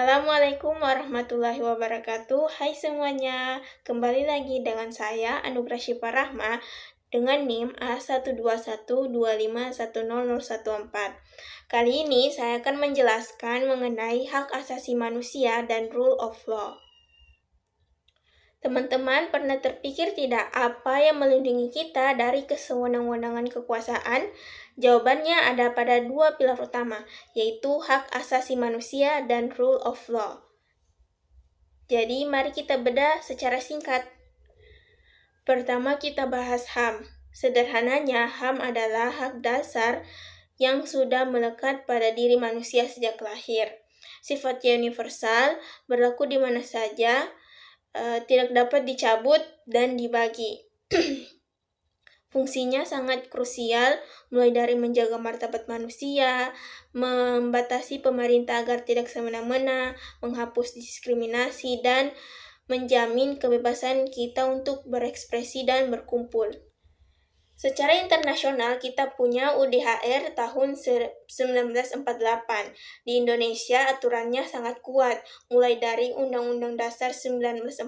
Assalamualaikum warahmatullahi wabarakatuh. Hai semuanya, kembali lagi dengan saya Anugrah Syifa Rahma dengan NIM A12125100014. Kali ini saya akan menjelaskan mengenai hak asasi manusia dan rule of law. Teman-teman pernah terpikir tidak apa yang melindungi kita dari kesewenang-wenangan kekuasaan? Jawabannya ada pada dua pilar utama, yaitu hak asasi manusia dan rule of law. Jadi mari kita bedah secara singkat. Pertama kita bahas HAM. Sederhananya, HAM adalah hak dasar yang sudah melekat pada diri manusia sejak lahir. Sifatnya universal, berlaku di mana saja, tidak dapat dicabut dan dibagi. Fungsinya sangat krusial, mulai dari menjaga martabat manusia, membatasi pemerintah agar tidak semena-mena, menghapus diskriminasi, dan menjamin kebebasan kita untuk berekspresi dan berkumpul. Secara internasional, kita punya UDHR tahun 1948. Di Indonesia, aturannya sangat kuat, mulai dari Undang-Undang Dasar 1945,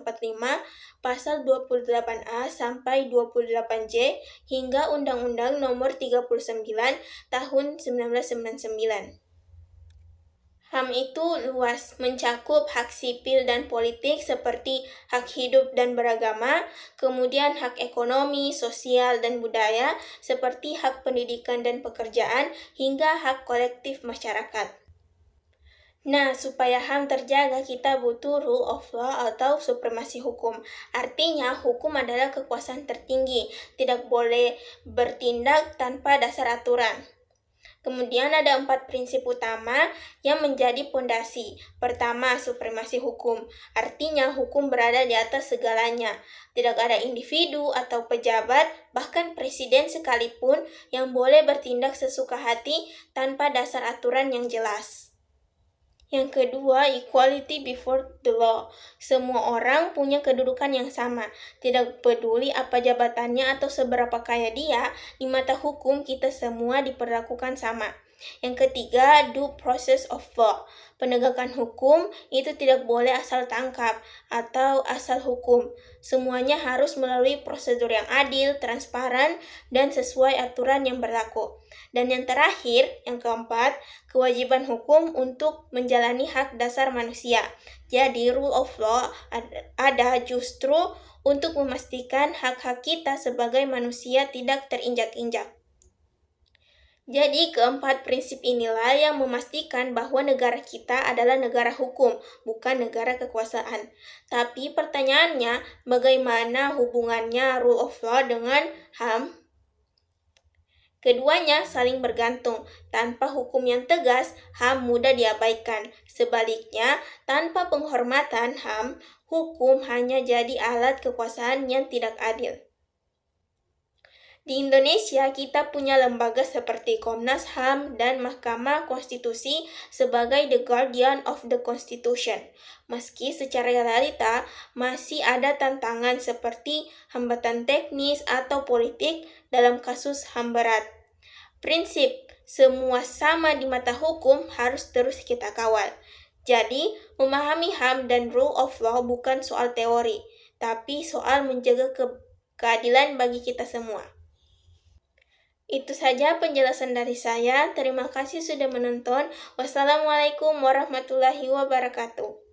Pasal 28A sampai 28J, hingga Undang-Undang Nomor 39 Tahun 1999. HAM itu luas, mencakup hak sipil dan politik seperti hak hidup dan beragama, kemudian hak ekonomi, sosial, dan budaya seperti hak pendidikan dan pekerjaan, hingga hak kolektif masyarakat. Nah, supaya HAM terjaga, kita butuh rule of law atau supremasi hukum. Artinya, hukum adalah kekuasaan tertinggi, tidak boleh bertindak tanpa dasar aturan. Kemudian ada 4 prinsip utama yang menjadi pondasi. Pertama, supremasi hukum. Artinya hukum berada di atas segalanya. Tidak ada individu atau pejabat, bahkan presiden sekalipun yang boleh bertindak sesuka hati tanpa dasar aturan yang jelas. Yang kedua, equality before the law. Semua orang punya kedudukan yang sama. Tidak peduli apa jabatannya atau seberapa kaya dia, di mata hukum kita semua diperlakukan sama. Yang ketiga, due process of law. Penegakan hukum itu tidak boleh asal tangkap atau asal hukum. Semuanya harus melalui prosedur yang adil, transparan, dan sesuai aturan yang berlaku. Dan yang terakhir, yang keempat, kewajiban hukum untuk menjalani hak dasar manusia. Jadi, rule of law ada justru untuk memastikan hak-hak kita sebagai manusia tidak terinjak-injak. Jadi, keempat prinsip inilah yang memastikan bahwa negara kita adalah negara hukum, bukan negara kekuasaan. Tapi pertanyaannya, bagaimana hubungannya rule of law dengan HAM? Keduanya saling bergantung. Tanpa hukum yang tegas, HAM mudah diabaikan. Sebaliknya, tanpa penghormatan HAM, hukum hanya jadi alat kekuasaan yang tidak adil. Di Indonesia, kita punya lembaga seperti Komnas HAM dan Mahkamah Konstitusi sebagai the guardian of the Constitution. Meski secara realita masih ada tantangan seperti hambatan teknis atau politik dalam kasus HAM berat. Prinsip semua sama di mata hukum harus terus kita kawal. Jadi, memahami HAM dan rule of law bukan soal teori, tapi soal menjaga keadilan bagi kita semua. Itu saja penjelasan dari saya. Terima kasih sudah menonton. Wassalamualaikum warahmatullahi wabarakatuh.